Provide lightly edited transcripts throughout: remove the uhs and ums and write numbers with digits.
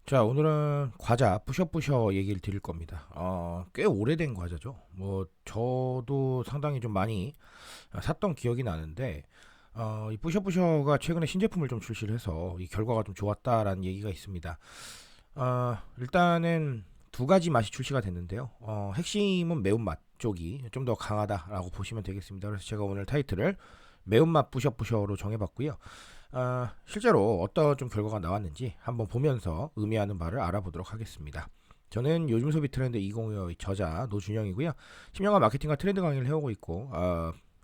자, 오늘은 과자 뿌셔뿌셔 얘기를 드릴 겁니다. 꽤 오래된 과자죠. 뭐 저도 상당히 좀 많이 샀던 기억이 나는데 이 뿌셔뿌셔가 최근에 신제품을 좀 출시를 해서 이 결과가 좀 좋았다라는 얘기가 있습니다. 일단은 두 가지 맛이 출시가 됐는데요. 핵심은 매운맛 쪽이 좀 더 강하다라고 보시면 되겠습니다. 그래서 제가 오늘 타이틀을 매운맛 뿌셔뿌셔로 정해봤고요. 실제로 어떤 좀 결과가 나왔는지 한번 보면서 의미하는 바를 알아보도록 하겠습니다. 저는 요즘 소비 트렌드 2025의 저자 노준영이고요. 10년간 마케팅과 트렌드 강의를 해오고 있고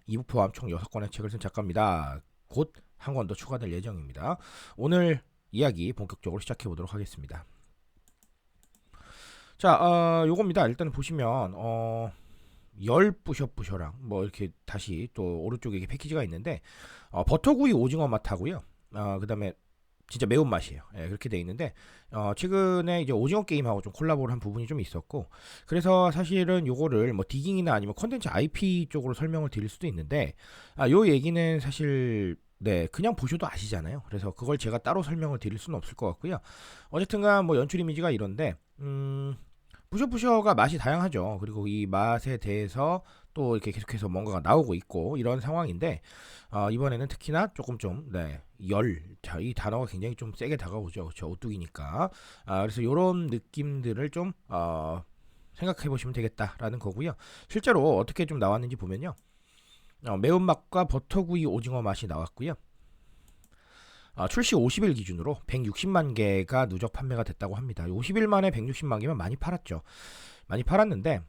2부 포함 총 6권의 책을 쓴 작가입니다. 곧 한 권 더 추가될 예정입니다. 오늘 이야기 본격적으로 시작해 보도록 하겠습니다. 자, 요겁니다. 일단 보시면 열 뿌셔뿌셔랑 뭐 이렇게 다시 또 오른쪽에 이게 패키지가 있는데 버터구이 오징어 맛하고요. 그다음에 진짜 매운 맛이에요. 예, 그렇게 돼 있는데 최근에 이제 오징어 게임하고 좀 콜라보를 한 부분이 좀 있었고, 그래서 사실은 요거를 뭐 디깅이나 아니면 컨텐츠 IP 쪽으로 설명을 드릴 수도 있는데 요 얘기는 사실 네, 그냥 보셔도 아시잖아요. 그래서 그걸 제가 따로 설명을 드릴 수는 없을 것 같고요. 어쨌든간 뭐 연출 이미지가 이런데 뿌셔뿌셔가 맛이 다양하죠. 그리고 이 맛에 대해서 또 이렇게 계속해서 뭔가가 나오고 있고 이런 상황인데 이번에는 특히나 조금 좀 네, 자, 이 단어가 굉장히 좀 세게 다가오죠. 그렇죠? 오뚜기니까. 그래서 이런 느낌들을 좀 생각해 보시면 되겠다라는 거고요. 실제로 어떻게 좀 나왔는지 보면요. 매운맛과 버터구이 오징어 맛이 나왔고요. 출시 50일 기준으로 160만 개가 누적 판매가 됐다고 합니다. 50일 만에 160만 개면 많이 팔았죠. 많이 팔았는데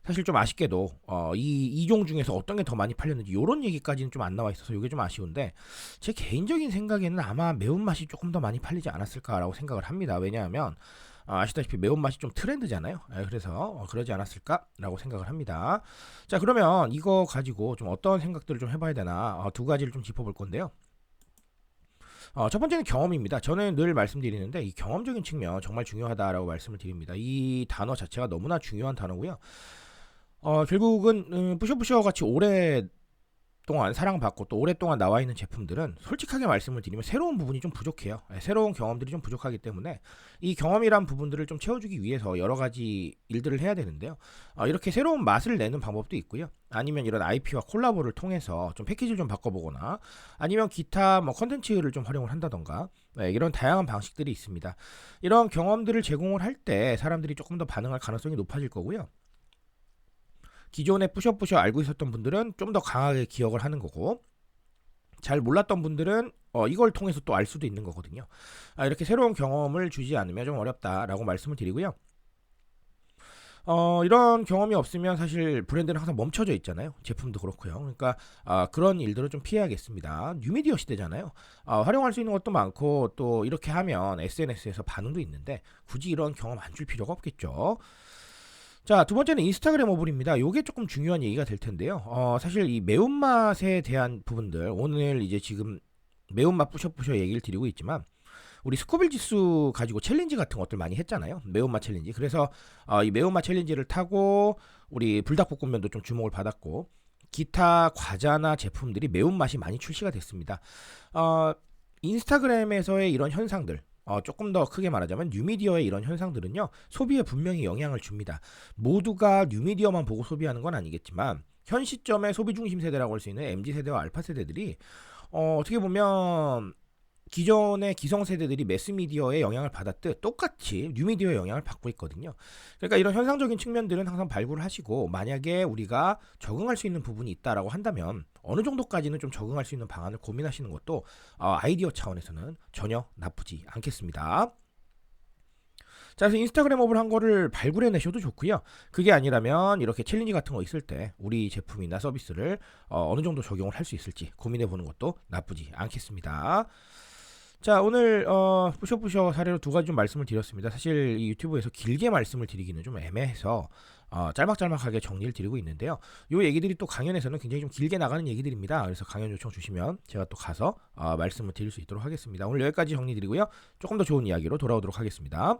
사실 좀 아쉽게도 이 2종 중에서 어떤 게 더 많이 팔렸는지 이런 얘기까지는 좀 안 나와 있어서 이게 좀 아쉬운데, 제 개인적인 생각에는 아마 매운맛이 조금 더 많이 팔리지 않았을까라고 생각을 합니다. 왜냐하면 아시다시피 매운맛이 좀 트렌드잖아요. 그래서 그러지 않았을까라고 생각을 합니다. 자, 그러면 이거 가지고 좀 어떤 생각들을 좀 해봐야 되나 두 가지를 좀 짚어볼 건데요. 첫 번째는 경험입니다. 저는 늘 말씀드리는데 이 경험적인 측면 정말 중요하다라고 말씀을 드립니다. 이 단어 자체가 너무나 중요한 단어고요. 결국은 뿌셔뿌셔 같이 오랫동안 사랑받고 또 오랫동안 나와 있는 제품들은 솔직하게 말씀을 드리면 새로운 부분이 좀 부족해요. 새로운 경험들이 좀 부족하기 때문에 이 경험이란 부분들을 좀 채워주기 위해서 여러 가지 일들을 해야 되는데요. 이렇게 새로운 맛을 내는 방법도 있고요. 아니면 이런 IP와 콜라보를 통해서 좀 패키지를 좀 바꿔보거나 아니면 기타 뭐 컨텐츠를 좀 활용을 한다던가 이런 다양한 방식들이 있습니다. 이런 경험들을 제공을 할 때 사람들이 조금 더 반응할 가능성이 높아질 거고요. 기존에 뿌셔뿌셔 알고 있었던 분들은 좀 더 강하게 기억을 하는 거고, 잘 몰랐던 분들은 이걸 통해서 또 알 수도 있는 거거든요. 이렇게 새로운 경험을 주지 않으면 좀 어렵다라고 말씀을 드리고요. 이런 경험이 없으면 사실 브랜드는 항상 멈춰져 있잖아요. 제품도 그렇고요. 그러니까 그런 일들을 좀 피해야겠습니다. 뉴미디어 시대잖아요. 활용할 수 있는 것도 많고 또 이렇게 하면 SNS에서 반응도 있는데 굳이 이런 경험 안 줄 필요가 없겠죠. 자, 두 번째는 인스타그램 어플입니다. 요게 조금 중요한 얘기가 될 텐데요. 사실 이 매운맛에 대한 부분들, 오늘 이제 지금 매운맛 뿌셔뿌셔 얘기를 드리고 있지만, 우리 스코빌 지수 가지고 챌린지 같은 것들 많이 했잖아요. 매운맛 챌린지. 그래서 이 매운맛 챌린지를 타고 우리 불닭볶음면도 좀 주목을 받았고, 기타 과자나 제품들이 매운맛이 많이 출시가 됐습니다. 인스타그램에서의 이런 현상들, 조금 더 크게 말하자면 뉴미디어의 이런 현상들은요, 소비에 분명히 영향을 줍니다. 모두가 뉴미디어만 보고 소비하는 건 아니겠지만 현 시점의 소비 중심 세대라고 할 수 있는 MZ세대와 알파 세대들이 어떻게 보면 기존의 기성세대들이 매스미디어의 영향을 받았듯 똑같이 뉴미디어의 영향을 받고 있거든요. 그러니까 이런 현상적인 측면들은 항상 발굴을 하시고, 만약에 우리가 적응할 수 있는 부분이 있다라고 한다면 어느 정도까지는 좀 적응할 수 있는 방안을 고민하시는 것도 아이디어 차원에서는 전혀 나쁘지 않겠습니다. 자, 그래서 인스타그램 어플 한 거를 발굴해 내셔도 좋고요. 그게 아니라면 이렇게 챌린지 같은 거 있을 때 우리 제품이나 서비스를 어느 정도 적용을 할 수 있을지 고민해 보는 것도 나쁘지 않겠습니다. 자, 오늘 뿌셔뿌셔 사례로 두 가지 좀 말씀을 드렸습니다. 사실 이 유튜브에서 길게 말씀을 드리기는 좀 애매해서 짤막짤막하게 정리를 드리고 있는데요. 요 얘기들이 또 강연에서는 굉장히 좀 길게 나가는 얘기들입니다. 그래서 강연 요청 주시면 제가 또 가서 말씀을 드릴 수 있도록 하겠습니다. 오늘 여기까지 정리 드리고요. 조금 더 좋은 이야기로 돌아오도록 하겠습니다.